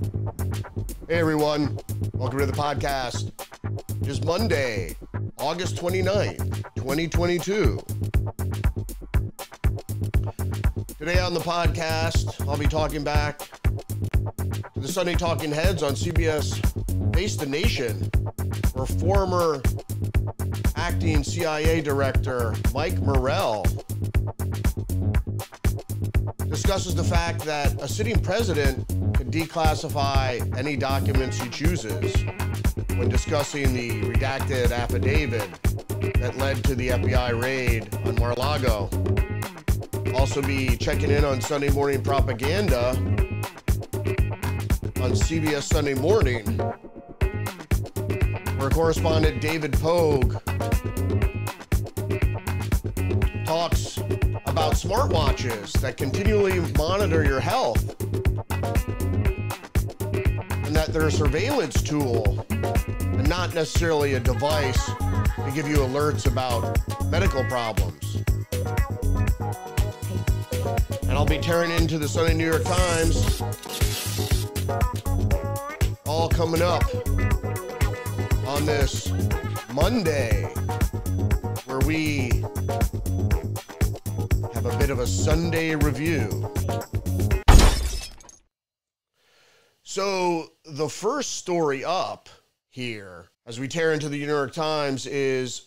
Hey everyone, welcome to the podcast. It is Monday, August 29th, 2022. Today on the podcast, I'll be talking back to the Sunday Talking Heads on CBS Face the Nation, where former acting CIA director Mike Morell discusses the fact that a sitting president can declassify any documents he chooses when discussing the redacted affidavit that led to the FBI raid on Mar-a-Lago. Also be checking in on Sunday morning propaganda on CBS Sunday Morning, where correspondent David Pogue talks about smartwatches that continually monitor your health and that they're a surveillance tool and not necessarily a device to give you alerts about medical problems. And I'll be tearing into the Sunday New York Times, all coming up on this Monday, where we have a bit of a Sunday review. So the first story up here, as we tear into the New York Times, is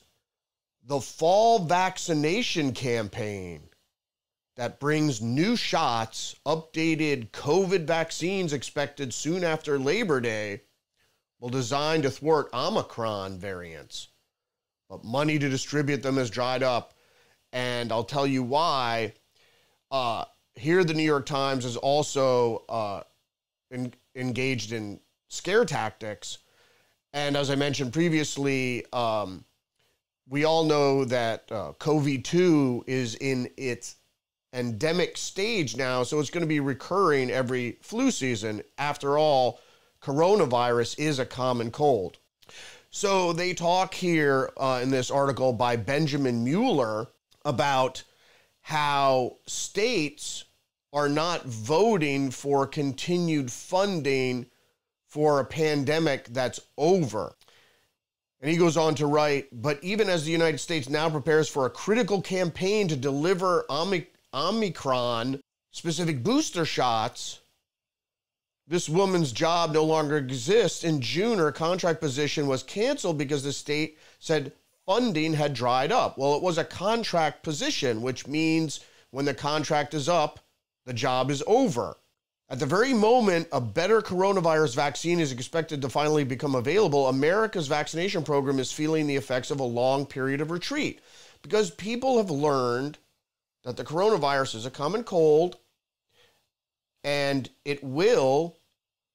the fall vaccination campaign that brings new shots, updated COVID vaccines expected soon after Labor Day, will design to thwart Omicron variants. But money to distribute them has dried up, and I'll tell you why. Here, the New York Times is also engaged in scare tactics. And as I mentioned previously, we all know that COVID-2 is in its endemic stage now, so it's going to be recurring every flu season. After all, coronavirus is a common cold. So they talk here in this article by Benjamin Mueller about how states are not voting for continued funding for a pandemic that's over. And he goes on to write, but even as the United States now prepares for a critical campaign to deliver Omicron-specific booster shots, this woman's job no longer exists. In June, her contract position was canceled because the state said funding had dried up. Well, it was a contract position, which means when the contract is up, the job is over. At the very moment a better coronavirus vaccine is expected to finally become available, America's vaccination program is feeling the effects of a long period of retreat because people have learned that the coronavirus is a common cold and it will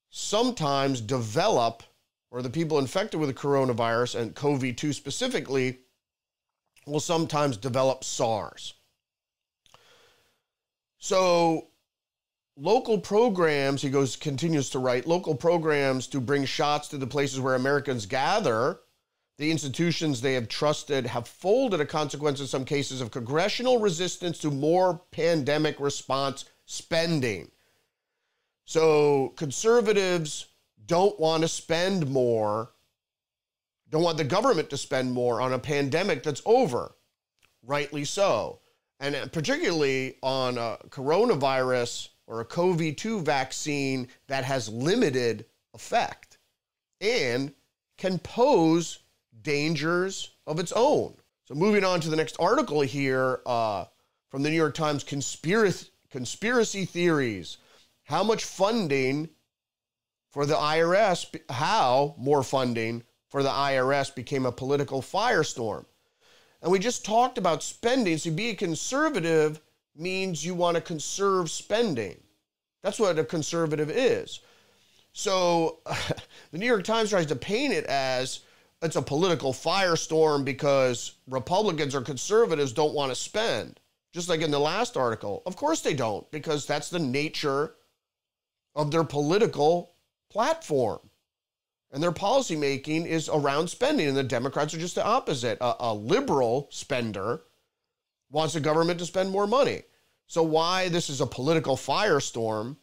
sometimes develop, or the people infected with the coronavirus and COVID-2 specifically will sometimes develop SARS. So local programs, he continues to write, local programs to bring shots to the places where Americans gather, the institutions they have trusted, have folded a consequence in some cases of congressional resistance to more pandemic response spending. So conservatives don't want to spend more, don't want the government to spend more on a pandemic that's over. Rightly so. And particularly on a coronavirus or a COVID-2 vaccine that has limited effect and can pose dangers of its own. So moving on to the next article here from the New York Times, conspiracy theories. How much funding for the IRS, how more funding for the IRS became a political firestorm. And we just talked about spending. So being conservative means you want to conserve spending. That's what a conservative is. So the New York Times tries to paint it as it's a political firestorm because Republicans or conservatives don't want to spend. Just like in the last article. Of course they don't, because that's the nature of their political platform. And their policymaking is around spending, and the Democrats are just the opposite. A liberal spender wants the government to spend more money. So why this is a political firestorm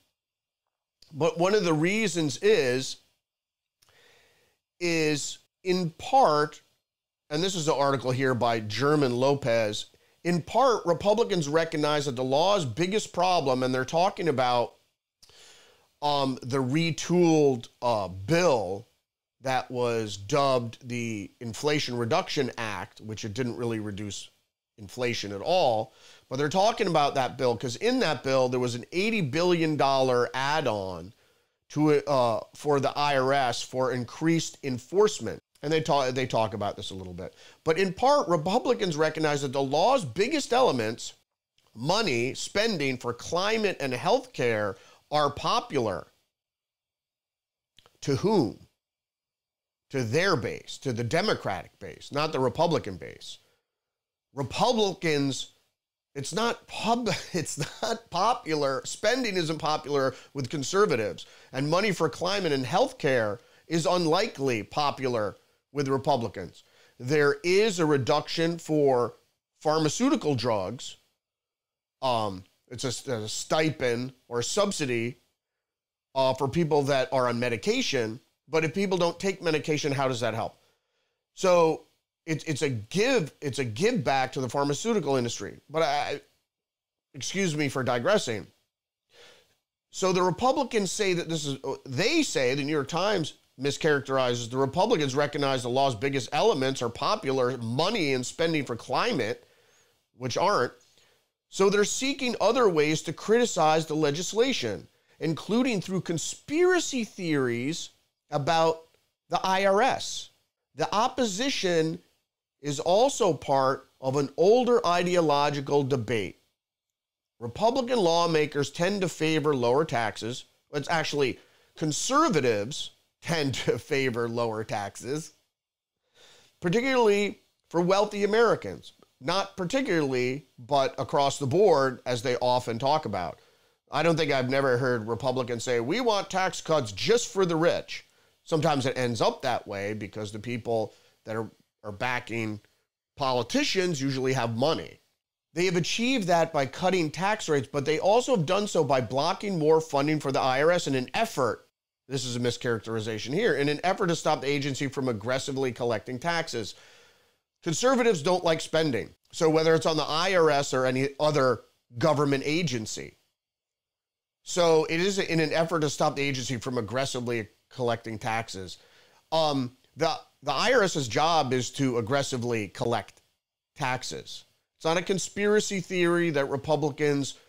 But one of the reasons is in part, and this is an article here by German Lopez, in part, Republicans recognize that the law's biggest problem, and they're talking about the retooled bill that was dubbed the Inflation Reduction Act, which it didn't really reduce inflation at all. But they're talking about that bill because in that bill, there was an $80 billion add-on to for the IRS for increased enforcement. And they talk about this a little bit. But in part, Republicans recognize that the law's biggest elements, money, spending for climate and health care, are popular. To whom? To their base, to the Democratic base, not the Republican base. Republicans, it's not popular. Spending isn't popular with conservatives, and money for climate and health care is unlikely popular with Republicans. There is a reduction for pharmaceutical drugs. It's a stipend or a subsidy for people that are on medication. But if people don't take medication, how does that help? So it's a give back to the pharmaceutical industry. But excuse me for digressing. So the Republicans say that the New York Times mischaracterizes, the Republicans recognize the law's biggest elements are popular, money and spending for climate, which aren't. So they're seeking other ways to criticize the legislation, including through conspiracy theories about the IRS. The opposition is also part of an older ideological debate. Republican lawmakers tend to favor lower taxes. It's actually conservatives tend to favor lower taxes, particularly for wealthy Americans. Not particularly, but across the board, as they often talk about. I don't think I've never heard Republicans say, we want tax cuts just for the rich. Sometimes it ends up that way because the people that are backing politicians usually have money. They have achieved that by cutting tax rates, but they also have done so by blocking more funding for the IRS in an effort, this is a mischaracterization here, in an effort to stop the agency from aggressively collecting taxes. Conservatives don't like spending. So whether it's on the IRS or any other government agency. So it is in an effort to stop the agency from aggressively collecting taxes. The IRS's job is to aggressively collect taxes. It's not a conspiracy theory that Republicans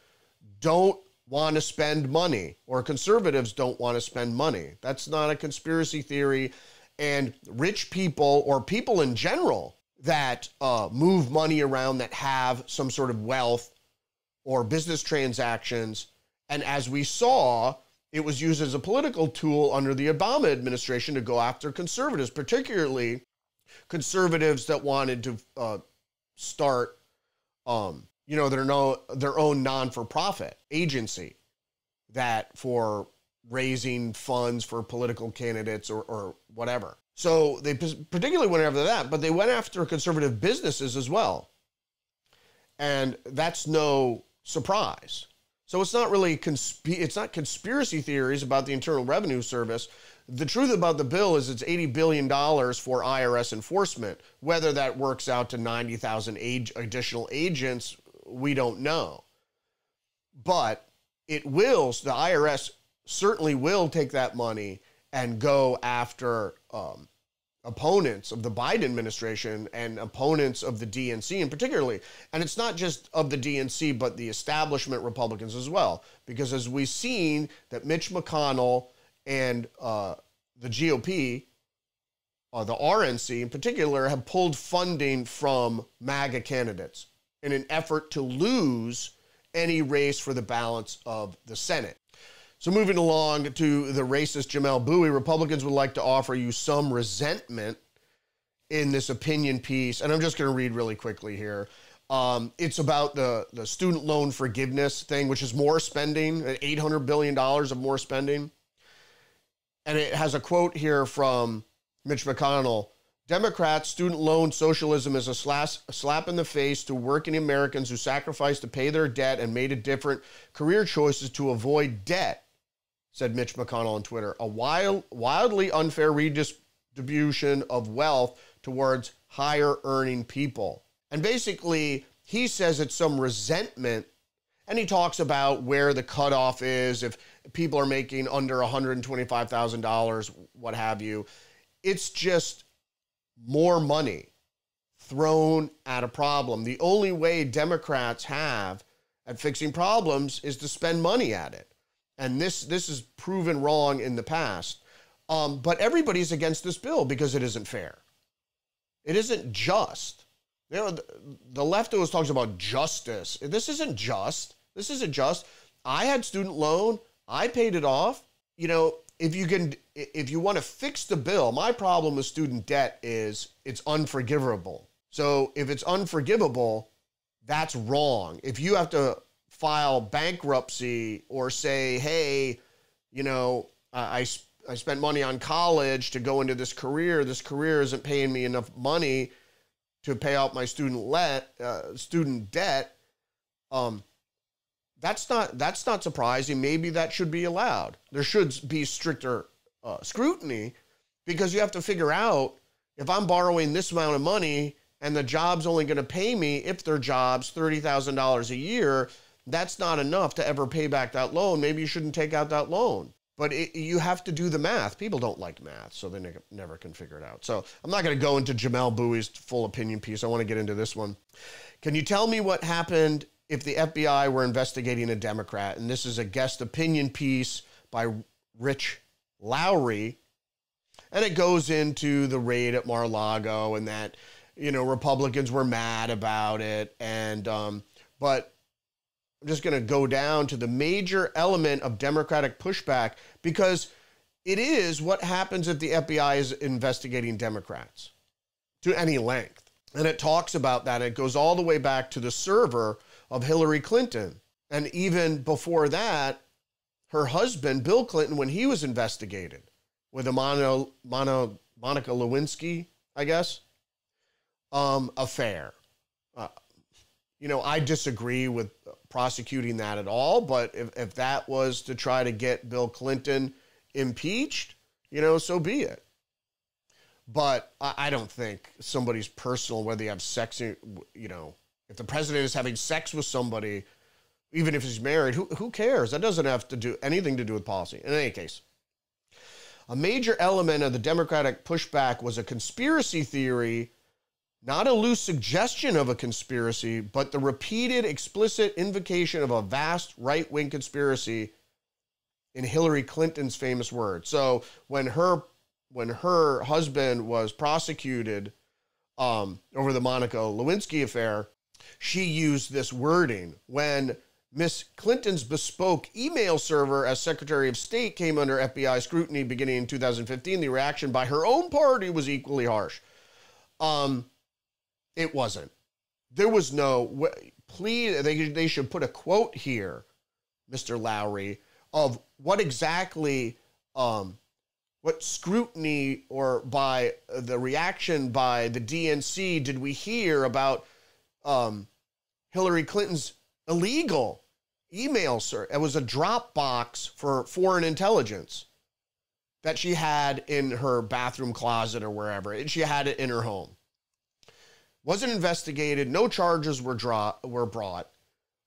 don't want to spend money or conservatives don't want to spend money. That's not a conspiracy theory. And rich people or people in general that move money around, that have some sort of wealth or business transactions, and as we saw, it was used as a political tool under the Obama administration to go after conservatives, particularly conservatives that wanted to start, their own non-for-profit agency that for raising funds for political candidates or whatever. So they particularly went after that, but they went after conservative businesses as well. And that's no surprise. So it's not really it's not conspiracy theories about the Internal Revenue Service. The truth about the bill is it's $80 billion for IRS enforcement. Whether that works out to 90,000 additional agents, we don't know. But it will, the IRS certainly will take that money and go after opponents of the Biden administration and opponents of the DNC in particularly. And it's not just of the DNC, but the establishment Republicans as well. Because as we've seen that Mitch McConnell and the GOP, the RNC in particular, have pulled funding from MAGA candidates in an effort to lose any race for the balance of the Senate. So moving along to the racist Jamelle Bouie, Republicans would like to offer you some resentment in this opinion piece. And I'm just going to read really quickly here. It's about the student loan forgiveness thing, which is more spending, $800 billion of more spending. And it has a quote here from Mitch McConnell. Democrats, student loan socialism is a slap in the face to working Americans who sacrificed to pay their debt and made a different career choices to avoid debt. said Mitch McConnell on Twitter. A wildly unfair redistribution of wealth towards higher earning people. And basically, he says it's some resentment, and he talks about where the cutoff is, if people are making under $125,000, what have you. It's just more money thrown at a problem. The only way Democrats have at fixing problems is to spend money at it. And this is proven wrong in the past. But everybody's against this bill because it isn't fair. It isn't just. You know, the left always talks about justice. This isn't just. This isn't just. I had student loan. I paid it off. You know, if you want to fix the bill, my problem with student debt is it's unforgivable. So if it's unforgivable, that's wrong. If you have to file bankruptcy or say, hey, you know, I spent money on college to go into this career isn't paying me enough money to pay out my student debt, that's not surprising. Maybe that should be allowed. There should be stricter scrutiny, because you have to figure out, if I'm borrowing this amount of money and the job's only going to pay me, if their job's $30,000 a year, that's not enough to ever pay back that loan. Maybe you shouldn't take out that loan. But you have to do the math. People don't like math, so they never can figure it out. So I'm not going to go into Jamelle Bouie's full opinion piece. I want to get into this one. Can you tell me what happened if the FBI were investigating a Democrat? And this is a guest opinion piece by Rich Lowry. And it goes into the raid at Mar-a-Lago and that, you know, Republicans were mad about it. And but I'm just going to go down to the major element of Democratic pushback, because it is what happens if the FBI is investigating Democrats to any length. And it talks about that. It goes all the way back to the server of Hillary Clinton. And even before that, her husband, Bill Clinton, when he was investigated with a Monica Lewinsky, I guess, affair. You know, I disagree with prosecuting that at all, but if that was to try to get Bill Clinton impeached, you know, so be it. But I don't think somebody's personal, whether you have sex, you know, if the president is having sex with somebody, even if he's married, who cares? That doesn't have to do anything to do with policy. In any case, a major element of the Democratic pushback was a conspiracy theory, not a loose suggestion of a conspiracy, but the repeated explicit invocation of a vast right-wing conspiracy, in Hillary Clinton's famous words. So when her husband was prosecuted over the Monica Lewinsky affair, she used this wording. When Miss Clinton's bespoke email server as Secretary of State came under FBI scrutiny beginning in 2015, the reaction by her own party was equally harsh. It wasn't. There was no, please, they should put a quote here, Mr. Lowry, of what exactly, what scrutiny or by the reaction by the DNC did we hear about Hillary Clinton's illegal email search? It was a Dropbox for foreign intelligence that she had in her bathroom closet or wherever, and she had it in her home. Wasn't investigated. No charges were brought.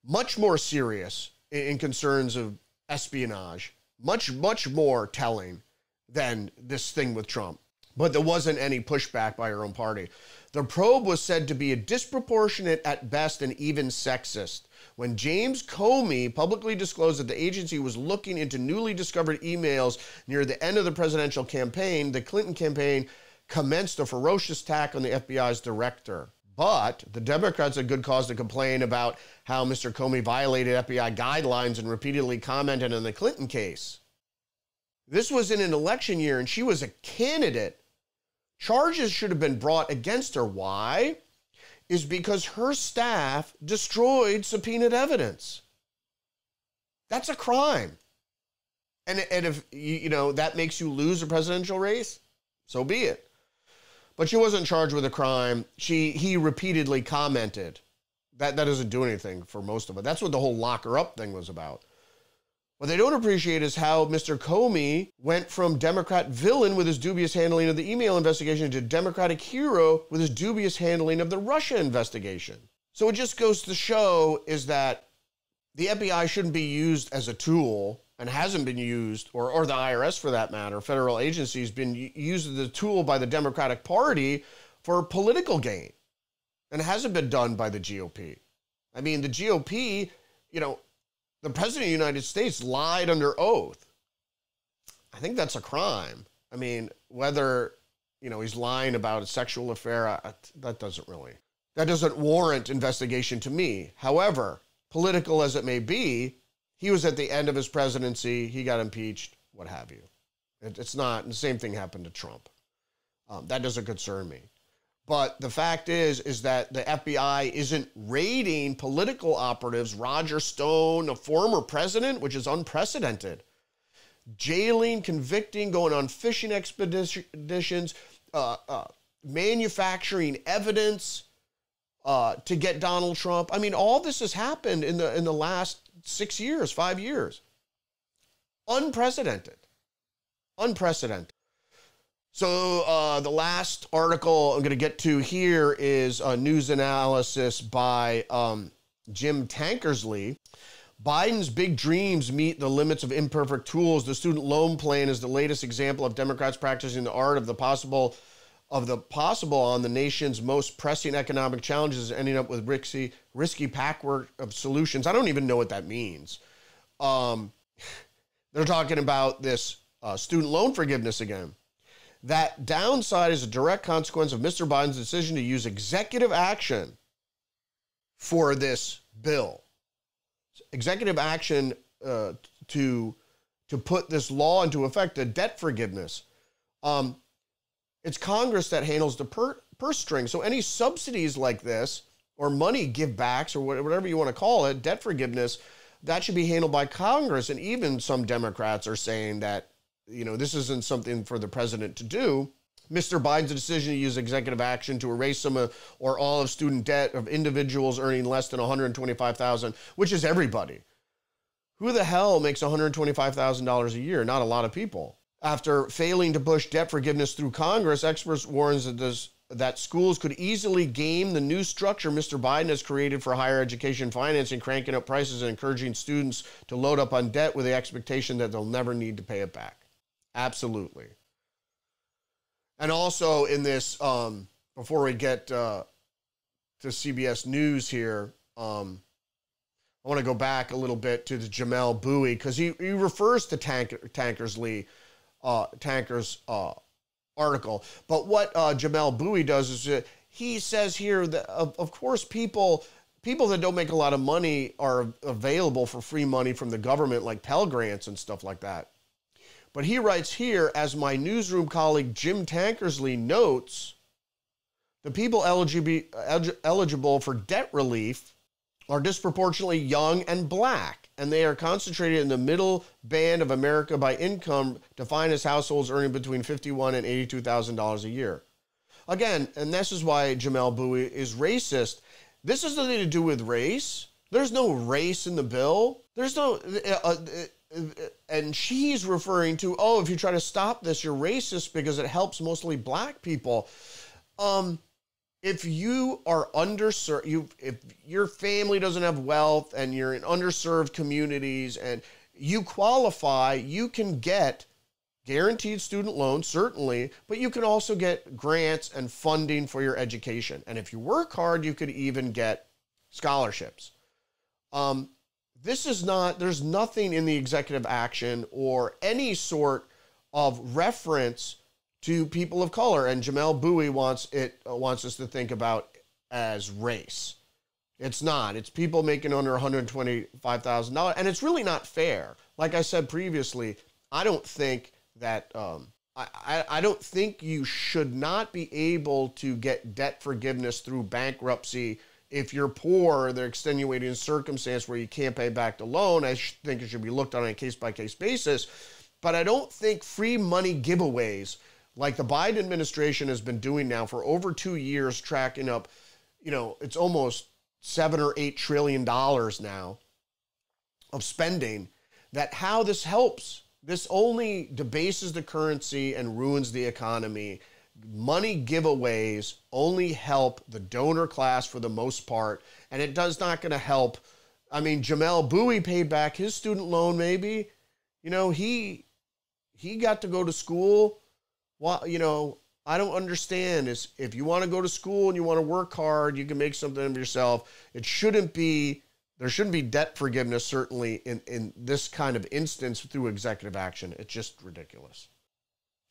Much more serious in concerns of espionage. Much more telling than this thing with Trump. But there wasn't any pushback by her own party. The probe was said to be a disproportionate at best and even sexist. When James Comey publicly disclosed that the agency was looking into newly discovered emails near the end of the presidential campaign, the Clinton campaign commenced a ferocious attack on the FBI's director. But the Democrats had good cause to complain about how Mr. Comey violated FBI guidelines and repeatedly commented on the Clinton case. This was in an election year and she was a candidate. Charges should have been brought against her. Why? Is because her staff destroyed subpoenaed evidence. That's a crime. And if, you know, that makes you lose a presidential race, so be it. But she wasn't charged with a crime. He repeatedly commented. That doesn't do anything for most of it. That's what the whole lock her up thing was about. What they don't appreciate is how Mr. Comey went from Democrat villain with his dubious handling of the email investigation to Democratic hero with his dubious handling of the Russia investigation. So it just goes to show is that the FBI shouldn't be used as a tool, and hasn't been used, or the IRS for that matter, federal agencies, been used as a tool by the Democratic Party for political gain. And it hasn't been done by the GOP. I mean, the GOP, the president of the United States lied under oath. I think that's a crime. I mean, whether, he's lying about a sexual affair, that doesn't warrant investigation to me. However, political as it may be, he was at the end of his presidency. He got impeached, what have you. It's not, and the same thing happened to Trump. That doesn't concern me. But the fact is that the FBI isn't raiding political operatives, Roger Stone, a former president, which is unprecedented. Jailing, convicting, going on fishing expeditions, manufacturing evidence to get Donald Trump. I mean, all this has happened in the last 6 years, 5 years. Unprecedented. So the last article I'm going to get to here is a news analysis by Jim Tankersley. Biden's big dreams meet the limits of imperfect tools. The student loan plan is the latest example of Democrats practicing the art of the possible on the nation's most pressing economic challenges, ending up with risky patchwork of solutions. I don't even know what that means. They're talking about this student loan forgiveness again. That downside is a direct consequence of Mr. Biden's decision to use executive action for this bill. Executive action to put this law into effect, the debt forgiveness. It's Congress that handles the purse string. So any subsidies like this, or money givebacks, or whatever you want to call it, debt forgiveness, that should be handled by Congress. And even some Democrats are saying that, this isn't something for the president to do. Mr. Biden's decision to use executive action to erase some or all of student debt of individuals earning less than $125,000, which is everybody. Who the hell makes $125,000 a year? Not a lot of people. After failing to push debt forgiveness through Congress, experts warn that schools could easily game the new structure Mr. Biden has created for higher education financing, cranking up prices and encouraging students to load up on debt with the expectation that they'll never need to pay it back. Absolutely. And also in this, before we get to CBS News here, I want to go back a little bit to the Jamelle Bouie, because he refers to Tanker's article. But what Jamelle Bouie does is he says here that, of course, people that don't make a lot of money are available for free money from the government, like Pell Grants and stuff like that. But he writes here, as my newsroom colleague Jim Tankersley notes, the people eligible for debt relief are disproportionately young and black, and they are concentrated in the middle band of America by income, defined as households earning between $51,000 and $82,000 a year. Again, and this is why Jamelle Bouie is racist. This has nothing to do with race. There's no race in the bill. There's no... and she's referring to, if you try to stop this, you're racist because it helps mostly black people. If you are underserved, if your family doesn't have wealth and you're in underserved communities and you qualify, you can get guaranteed student loans, certainly, but you can also get grants and funding for your education. And if you work hard, you could even get scholarships. There's nothing in the executive action or any sort of reference to people of color, and Jamelle Bouie wants us to think about as race. It's not. It's people making under $125,000, and it's really not fair. Like I said previously, I don't think that I don't think you should not be able to get debt forgiveness through bankruptcy. If you're poor, the extenuating circumstance where you can't pay back the loan, I think it should be looked on a case-by-case basis. But I don't think free money giveaways, like the Biden administration has been doing now for over 2 years, tracking up, it's almost $7 or $8 trillion now of spending, that how this helps. This only debases the currency and ruins the economy. Money giveaways only help the donor class for the most part, and it does not going to help. I mean, Jamel Bowie paid back his student loan, maybe. You know, he got to go to school. Well, you know, I don't understand is if you want to go to school and you want to work hard, you can make something of yourself. There shouldn't be debt forgiveness, certainly in this kind of instance through executive action. It's just ridiculous.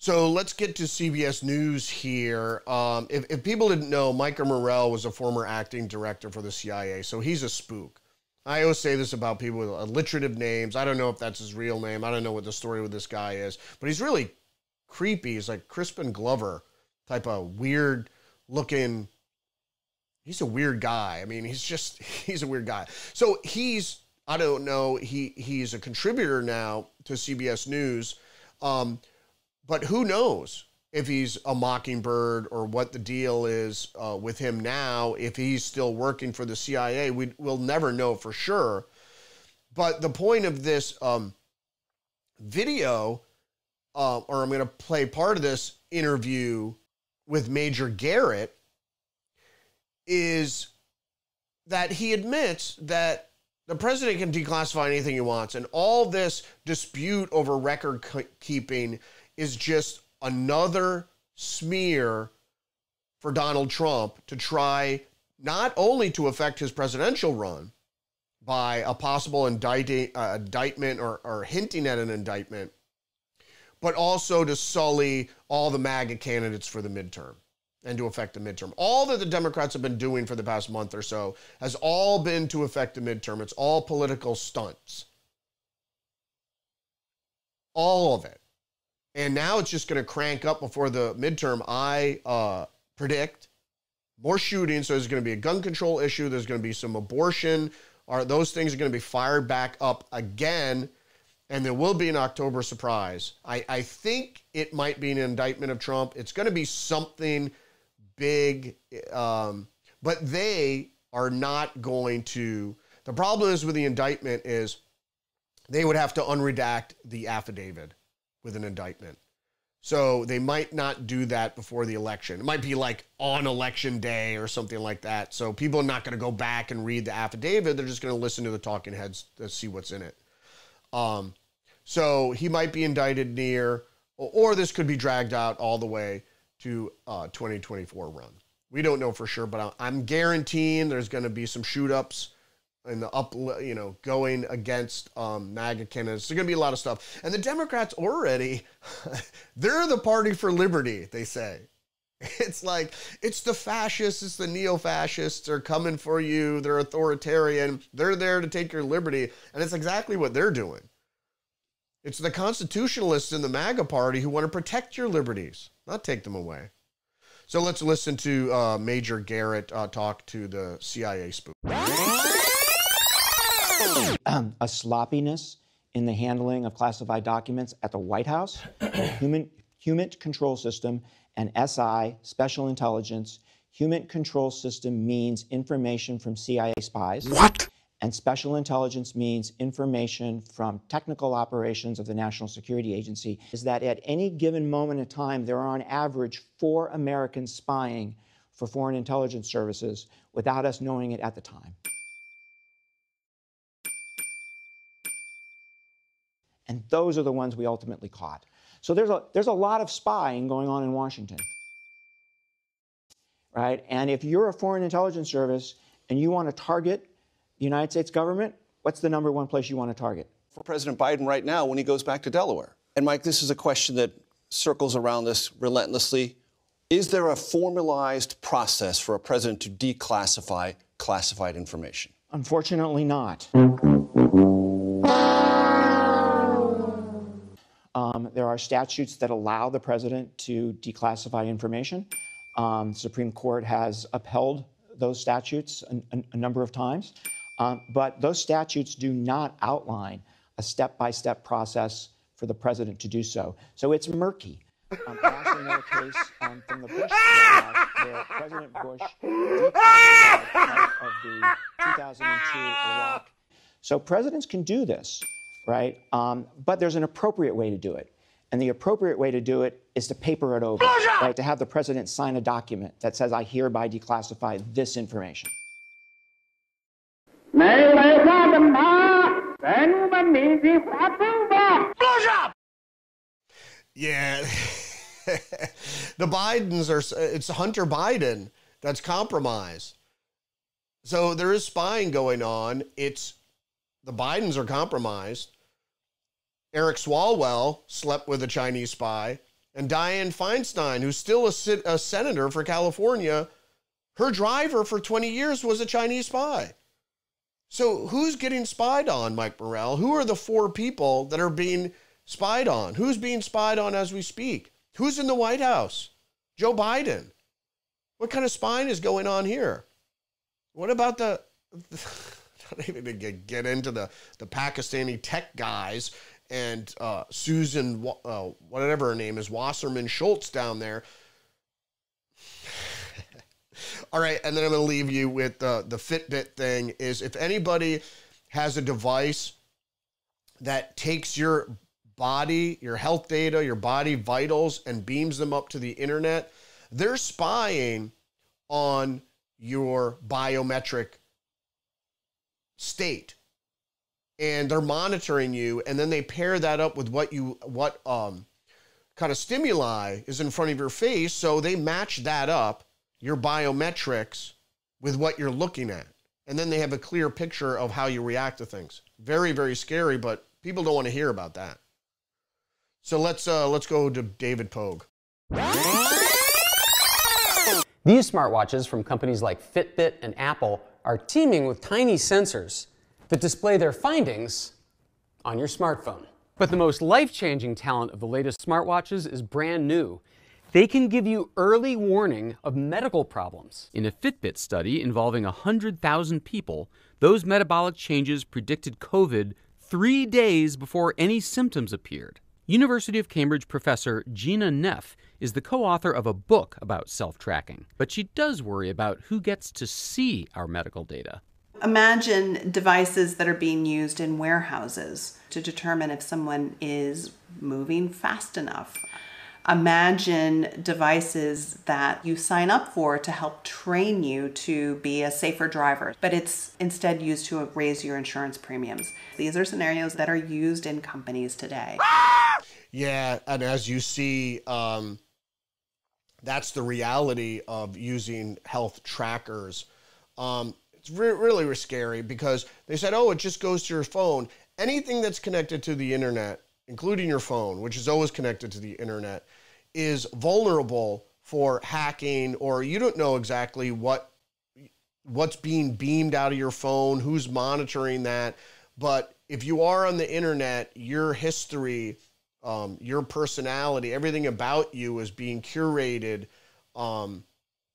So let's get to CBS News here. If people didn't know, Micah Morell was a former acting director for the CIA, so he's a spook. I always say this about people with alliterative names. I don't know if that's his real name. I don't know what the story with this guy is, but he's really creepy. He's like Crispin Glover type of weird looking. He's a weird guy. I mean, he's a weird guy. So I don't know, he's a contributor now to CBS News. But who knows if he's a Mockingbird or what the deal is with him now, if he's still working for the CIA. We'll never know for sure. But the point of this video, or I'm going to play part of this interview with Major Garrett, is that he admits that the president can declassify anything he wants, and all this dispute over record keeping is just another smear for Donald Trump to try not only to affect his presidential run by a possible indictment or hinting at an indictment, but also to sully all the MAGA candidates for the midterm and to affect the midterm. All that the Democrats have been doing for the past month or so has all been to affect the midterm. It's all political stunts. All of it. And now it's just going to crank up before the midterm. I predict more shootings. So there's going to be a gun control issue. There's going to be some abortion. Those things are going to be fired back up again. And there will be an October surprise. I think it might be an indictment of Trump. It's going to be something big. But they are not going to. The problem is with the indictment is they would have to unredact the affidavit with an indictment. So they might not do that before the election. It might be like on election day or something like that. So people are not going to go back and read the affidavit. They're just going to listen to the talking heads to see what's in it. So he might be indicted near, or this could be dragged out all the way to 2024 run. We don't know for sure, but I'm guaranteeing there's going to be some shoot-ups in the going against MAGA candidates. There's going to be a lot of stuff. And the Democrats already, they're the party for liberty, they say. It's like, it's the fascists, it's the neo-fascists. They're coming for you. They're authoritarian. They're there to take your liberty. And it's exactly what they're doing. It's the constitutionalists in the MAGA party who want to protect your liberties, not take them away. So let's listen to Major Garrett talk to the CIA spook. A sloppiness in the handling of classified documents at the White House, Human Control System, and SI, Special Intelligence. Human Control System means information from CIA spies. What? And Special Intelligence means information from technical operations of the National Security Agency. Is that at any given moment in time, there are on average 4 Americans spying for foreign intelligence services without us knowing it at the time. And those are the ones we ultimately caught. So there's a lot of spying going on in Washington, right? And if you're a foreign intelligence service and you want to target the United States government, what's the number one place you want to target? For President Biden right now when he goes back to Delaware. And Mike, this is a question that circles around this relentlessly. Is there a formalized process for a president to declassify classified information? Unfortunately not. There are statutes that allow the president to declassify information. The Supreme Court has upheld those statutes a number of times. But those statutes do not outline a step-by-step process for the president to do so. So it's murky. I also know a case from the Bush White House where President Bush declassified part of the 2002 Iraq. So presidents can do this, right? But there's an appropriate way to do it. And the appropriate way to do it is to paper it over, right? To have the president sign a document that says, I hereby declassify this information. Yeah. The Bidens it's Hunter Biden that's compromised. So there is spying going on. The Bidens are compromised. Eric Swalwell slept with a Chinese spy. And Dianne Feinstein, who's still a senator for California, her driver for 20 years was a Chinese spy. So who's getting spied on, Mike Morell? Who are the 4 people that are being spied on? Who's being spied on as we speak? Who's in the White House? Joe Biden. What kind of spying is going on here? What about not even to get into the Pakistani tech guys and Susan, whatever her name is, Wasserman Schultz down there. All right, and then I'm going to leave you with the Fitbit thing. Is if anybody has a device that takes your body, your health data, your body vitals, and beams them up to the internet, they're spying on your biometric state. And they're monitoring you, and then they pair that up with what kind of stimuli is in front of your face, so they match that up, your biometrics, with what you're looking at. And then they have a clear picture of how you react to things. Very, very scary, but people don't want to hear about that. So let's go to David Pogue. These smartwatches from companies like Fitbit and Apple are teeming with tiny sensors that display their findings on your smartphone. But the most life-changing talent of the latest smartwatches is brand new. They can give you early warning of medical problems. In a Fitbit study involving 100,000 people, those metabolic changes predicted COVID 3 days before any symptoms appeared. University of Cambridge professor Gina Neff is the co-author of a book about self-tracking, but she does worry about who gets to see our medical data. Imagine devices that are being used in warehouses to determine if someone is moving fast enough. Imagine devices that you sign up for to help train you to be a safer driver, but it's instead used to raise your insurance premiums. These are scenarios that are used in companies today. Yeah, and as you see, that's the reality of using health trackers. It's really scary because they said, oh, it just goes to your phone. Anything that's connected to the internet, including your phone, which is always connected to the internet, is vulnerable for hacking, or you don't know exactly what's being beamed out of your phone, who's monitoring that. But if you are on the internet, your history, your personality, everything about you is being curated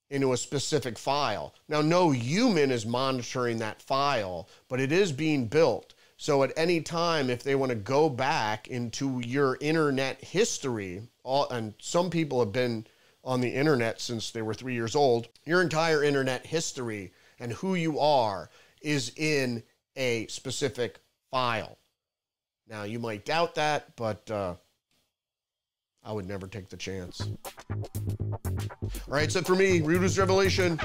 into a specific file. Now, no human is monitoring that file, but it is being built. So at any time, if they want to go back into your internet history, and some people have been on the internet since they were 3 years old, your entire internet history and who you are is in a specific file. Now, you might doubt that, but I would never take the chance. All right, so for me, Reuters Revelation.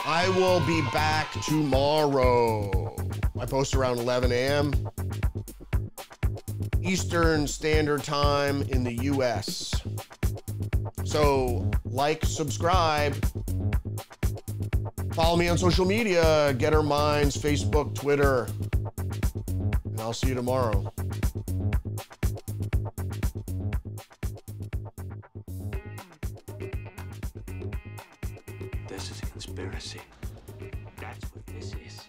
I will be back tomorrow. I post around 11 a.m. Eastern Standard Time in the U.S. So, like, subscribe. Follow me on social media, Getter Minds, Facebook, Twitter. And I'll see you tomorrow. This is a conspiracy. That's what this is.